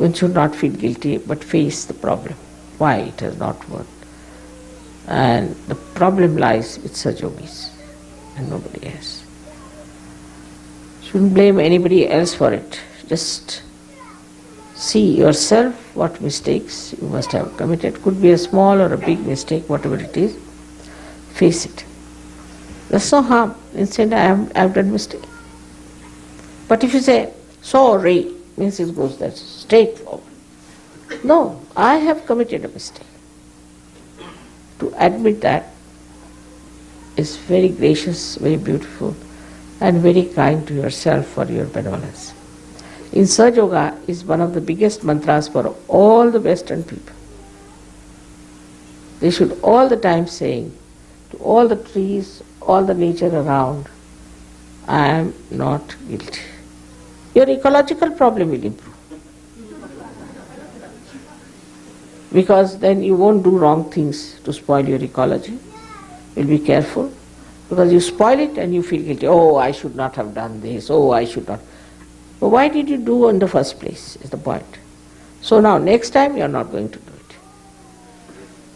one should not feel guilty but face the problem, why it has not worked. And the problem lies with such yogis and nobody else. Shouldn't blame anybody else for it. Just see yourself what mistakes you must have committed. Could be a small or a big mistake, whatever it is. Face it. There's no harm. Instead, I've done mistake. But if you say, sorry, means it goes that straightforward. No, I have committed a mistake. To admit that is very gracious, very beautiful, and very kind to yourself for your benevolence. In Sahaja Yoga is one of the biggest mantras for all the Western people. They should all the time saying to all the trees, all the nature around, I am not guilty. Your ecological problem will improve. Because then you won't do wrong things to spoil your ecology. You'll be careful. Because you spoil it and you feel guilty. Oh, I should not have done this. Oh, I should not. But why did you do in the first place is the point. So now next time you are not going to do it.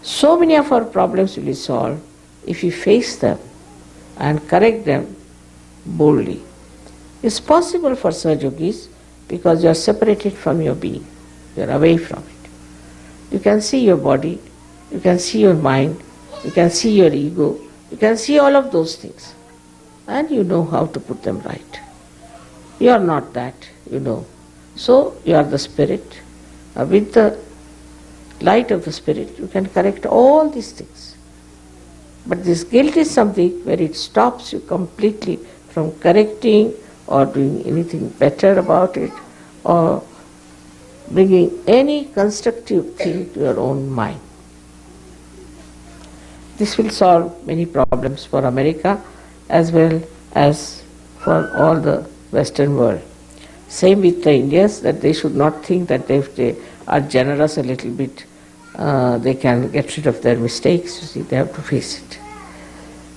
So many of our problems will be solved if you face them and correct them boldly. It's possible for Sahaja Yogis because you are separated from your being. You are away from it. You can see your body, you can see your mind, you can see your ego, you can see all of those things. And you know how to put them right. You are not that, you know. So you are the spirit. With the light of the spirit, you can correct all these things. But this guilt is something where it stops you completely from correcting or doing anything better about it or bringing any constructive thing to your own mind. This will solve many problems for America as well as for all the Western world. Same with the Indians, that they should not think that if they are generous a little bit, they can get rid of their mistakes. You see, they have to face it.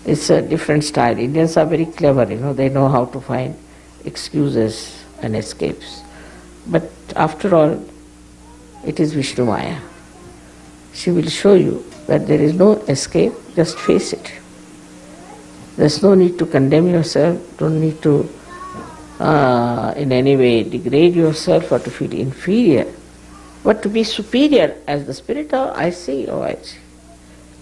It's a different style. Indians are very clever, they know how to find excuses and escapes. But after all, it is Vishnu Maya. She will show you that there is no escape, just face it. There's no need to condemn yourself, don't need to in any way degrade yourself or to feel inferior, but to be superior as the spirit. Oh, I see, oh, I see.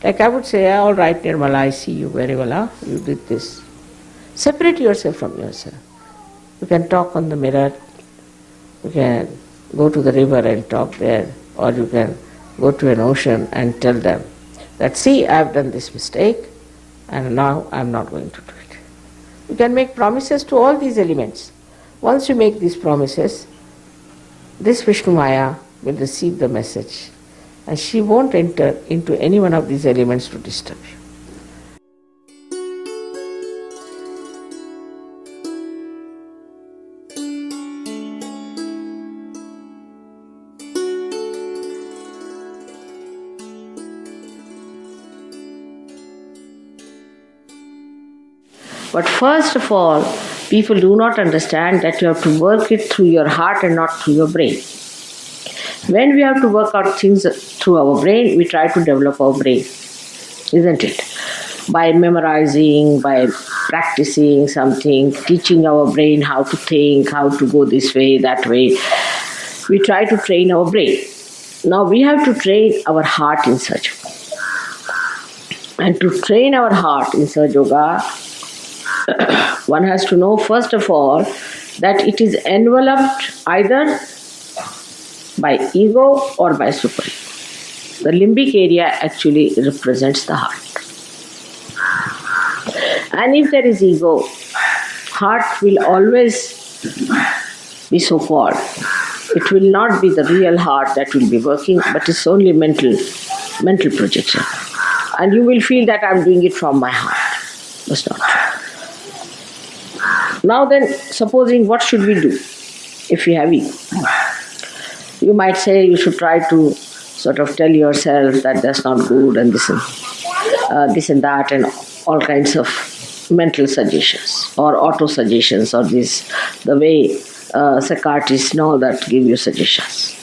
Like I would say, all right, Nirmala, I see you very well, you did this. Separate yourself from yourself. You can talk on the mirror, you can go to the river and talk there, or you can go to an ocean and tell them that, see, I have done this mistake and now I am not going to do it. You can make promises to all these elements. Once you make these promises, this Vishnu Maya will receive the message and she won't enter into any one of these elements to disturb you. But first of all, people do not understand that you have to work it through your heart and not through your brain. When we have to work out things through our brain, we try to develop our brain, isn't it? By memorizing, by practicing something, teaching our brain how to think, how to go this way, that way. We try to train our brain. Now we have to train our heart in Sahaja Yoga. And to train our heart in Sahaja Yoga, one has to know first of all that it is enveloped either by ego or by supreme. The limbic area actually represents the heart. And if there is ego, heart will always be so-called. It will not be the real heart that will be working, but it's only mental projection. And you will feel that I'm doing it from my heart. That's not true. Now then, supposing what should we do if we have ego? You might say you should try to sort of tell yourself that that's not good and this and that and all kinds of mental suggestions or auto-suggestions or the way psychiatrists and all that give you suggestions.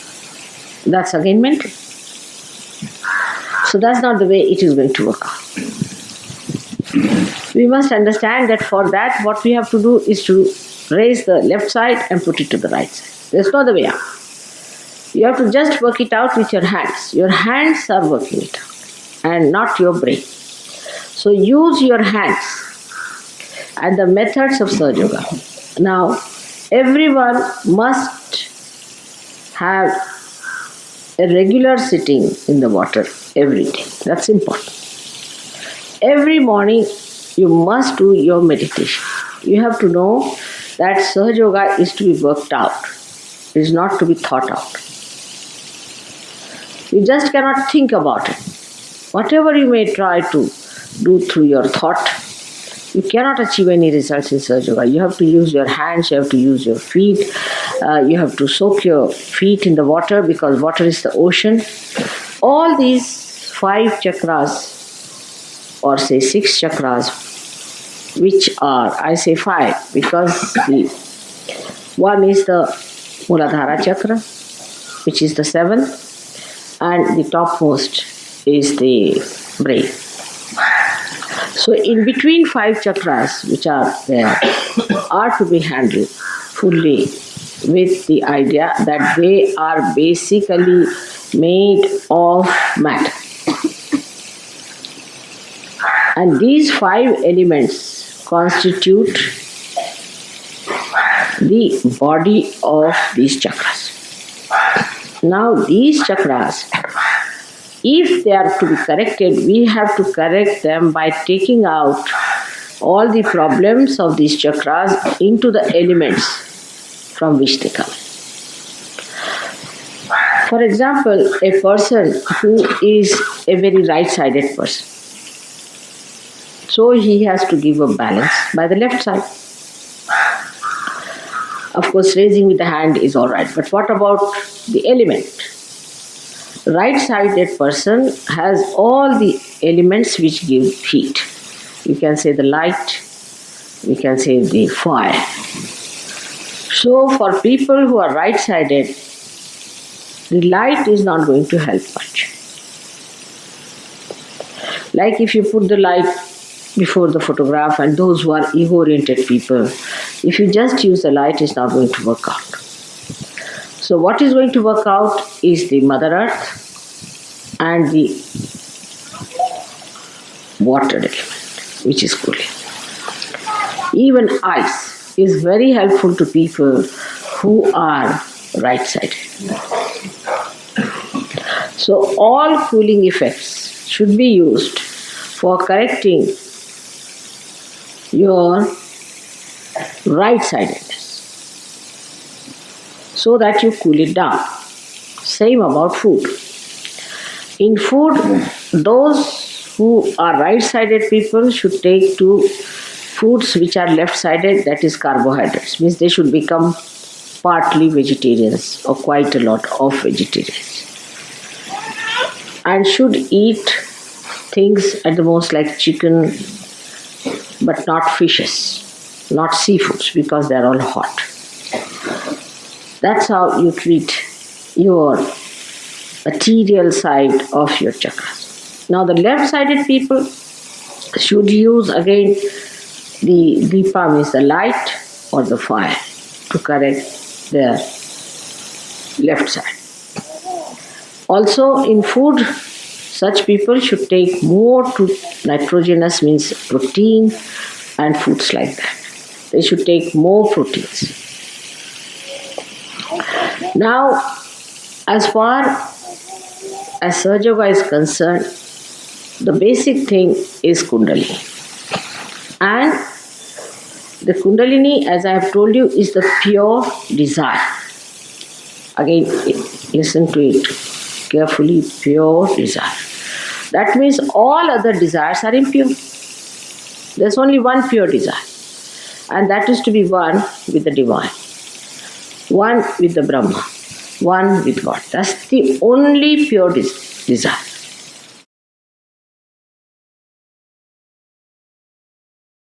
That's again mental. So that's not the way it is going to work out. We must understand that for that, what we have to do is to raise the left side and put it to the right side. There's no other way out. You have to just work it out with your hands. Your hands are working it out and not your brain. So use your hands and the methods of Sahaja Yoga. Now, everyone must have a regular sitting in the water every day. That's important. Every morning you must do your meditation. You have to know that Sahaja Yoga is to be worked out. It is not to be thought out. You just cannot think about it. Whatever you may try to do through your thought, you cannot achieve any results in Sahaja Yoga. You have to use your hands, you have to use your feet, you have to soak your feet in the water because water is the ocean. All these 5 chakras, or say 6 chakras, which are, I say 5 because the one is the Muladhara chakra, which is the 7th, and the topmost is the brain. So in between 5 chakras which are there are to be handled fully with the idea that they are basically made of matter. And these 5 elements constitute the body of these chakras. Now these chakras, if they are to be corrected, we have to correct them by taking out all the problems of these chakras into the elements from which they come. For example, a person who is a very right-sided person, so he has to give a balance by the left side. Of course, raising with the hand is all right, but what about the element? Right-sided person has all the elements which give heat. You can say the light, we can say the fire. So for people who are right-sided, the light is not going to help much. Like if you put the light before the photograph, and those who are ego-oriented people, if you just use the light, it's not going to work out. So what is going to work out is the Mother Earth and the water element, which is cooling. Even ice is very helpful to people who are right-sided. So all cooling effects should be used for correcting your right-sidedness so that you cool it down. Same about food. In food, those who are right-sided people should take to foods which are left-sided, that is carbohydrates. Means they should become partly vegetarians or quite a lot of vegetarians. And should eat things at the most like chicken, but not fishes, not seafoods, because they are all hot. That's how you treat your material side of your chakras. Now the left-sided people should use again the deepa, means the light or the fire, to correct their left side. Also in food, such people should take more nitrogenous, means protein, and foods like that. They should take more proteins. Now, as far as Sahaja Yoga is concerned, the basic thing is Kundalini. And the Kundalini, as I have told you, is the pure desire. Again, listen to it carefully, pure desire. That means all other desires are impure. There's only one pure desire, and that is to be one with the divine, one with the Brahma, one with God. That's the only pure desire.